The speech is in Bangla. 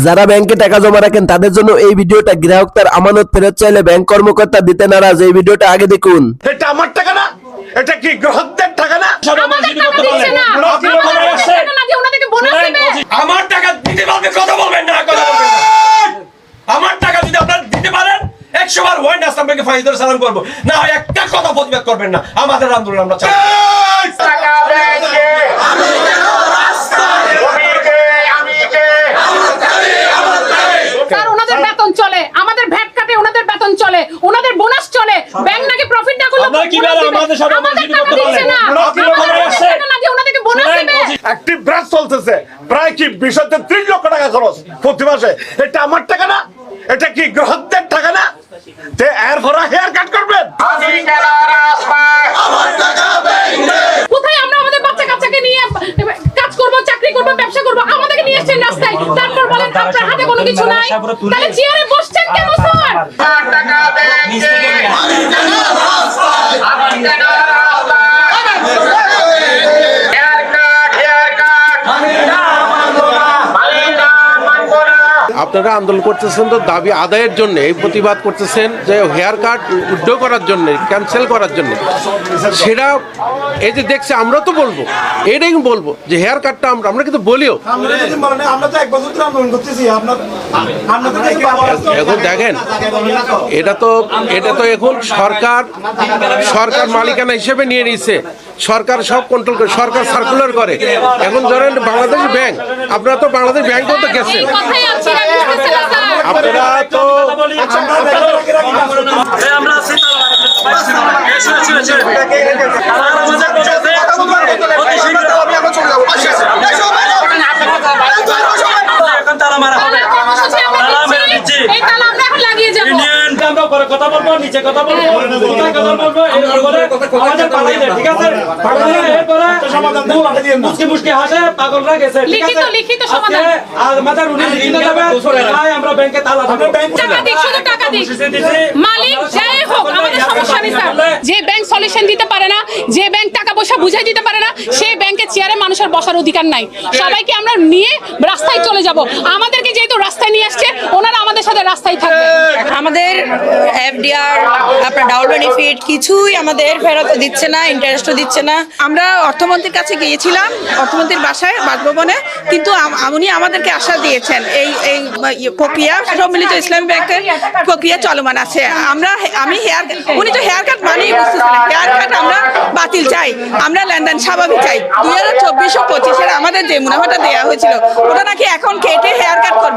যারা ব্যাংকে টাকা জমা রাখেন তাদের জন্য এই ভিডিওটা। গ্রাহক তার আমানত ফেরত চাইলে ব্যাংক কর্মকর্তা দিতে নারাজ। এই ভিডিওটা আগে দেখুন। এটা আমার টাকা না, এটা কি গ্রাহকদের টাকা না? আমাদের টাকা দিচ্ছে না। টাকা না দিয়ে ওনাদেরকে বোনাস দিবে। আমার টাকা দিতে পারবে, কথা বলবেন না, কথা বলবেন না। আমার টাকা যদি আপনারা দিতে পারেন 100 বার ওয়াইন আসলাম ব্যাংকে ফাইজদার সালাম করবো, না হয় একটা কথা প্রতিবাদ করবেন না। আমাদের আন্দোলন আমরা চাই। টাকা ব্যাংকে আমি কেন রাস্তায়, আমি কে স্যার ওনাদের বেতন চলে, আমাদের ভ্যাট কাটে, ওনাদের বেতন চলে, ওনাদের বোনাস চলে। ব্যাংক নাকি প্রফিট না করলে আপনারা কিভাবে আমাদের সাথে আমাদের রাজনীতি টাকা করতে দিচ্ছে পারেন? না। আপনারা আমাদের টাকা না দিয়ে ওনাদেরকে বোনাস দিবে। একটি ব্রাঞ্চ চলতেছে প্রায় কি 20-30 লক্ষ টাকা খরচ প্রতি মাসে। এটা আমার টাকা না, এটা কি গ্রাহকদের টাকা না? তে এর ভরা হেয়ার কাট করবেন। কোথায় আমরা আমাদের বাচ্চা কাচ্চাকে নিয়ে কাজ করব, চাকরি করব, ব্যবসা করব, আমাদেরকে নিয়ে এসেছেন রাস্তায়। তারপর বলেন আপনার হাতে কোনো কিছু নাই, তাহলে চেয়ারে বসছেন কেন স্যার? আপনারা আন্দোলন করতেছেন তো দাবি আদায়ের জন্য, এই প্রতিবাদ করতেছেন যে হেয়ার কাট উইথড্র করার জন্য, ক্যান্সেল করার জন্য। সেটা এই যে দেখছে, আমরা তো বলবো, এটাই বলবো যে হেয়ার কাটটা আমরা কিন্তু বলিও। এখন দেখেন, এটা তো এখন সরকার মালিকানা হিসেবে নিয়ে নিচ্ছে। সরকার সব কন্ট্রোল করে, সরকার সার্কুলার করে। এখন ধরেন বাংলাদেশ ব্যাংক, আপনারা তো বাংলাদেশ ব্যাংকেও তো গেছেন, কথাই আছে না, বুঝতেছেন না স্যার? আপনারা তো এই তালা আমরা এখন লাগিয়ে যাবো। কথা বলবো, নিচে কথা বলবো, কথা বলবো, আমাদের পালাই দেয়, ঠিক আছে? এরপরে মুসকি হাসে, পাগলরা গেছে, ঠিক আছে? লিখিত সমাধান। আমাদের রুটি লিখিত যাবে, তাই আমরা ব্যাংকে তালা দেবো। টাকা দিক, শুধু টাকা দিক। মালিক যাই হোক, আমাদের সমস্যা নেই স্যার। যে ব্যাংক সলিউশন দিতে পারে না, যে ব্যাংক টাকা পয়সা বুঝাই দিতে পারে না, সেই ব্যাংকে চেয়ারে মানুষের বসার অধিকার নাই। সবাইকে আমরা নিয়ে রাস্তায় চলে যাব। আমাদেরকে যেহেতু রাস্তায় নিয়ে আসছে, ওনারা আমাদের সাথে রাস্তায় থাকবে। আমাদের এফডিআর, আপনার ডাবল বেনিফিট কিছুই আমাদের ফেরত দিচ্ছে না, ইন্টারেস্টও দিচ্ছে না। আমরা অর্থমন্ত্রীর কাছে গিয়েছিলাম, অর্থমন্ত্রীর বাসায়, বাসভবনে, কিন্তু উনি আমাদেরকে আশা দিয়েছেন এই প্রক্রিয়া সম্মিলিত ইসলামী ব্যাংকের প্রক্রিয়া চলমান আছে। উনি তো হেয়ার কাট মানেই বুঝতেছেন, হেয়ার কাট আমরা বাতিল চাই, আমরা লেনদেন স্বাভাবিক চাই। 2024 ও 25-এর আমাদের যে মুনাফাটা দেওয়া হয়েছিল, ওটা নাকি এখন কেটে হেয়ার কাট করবে।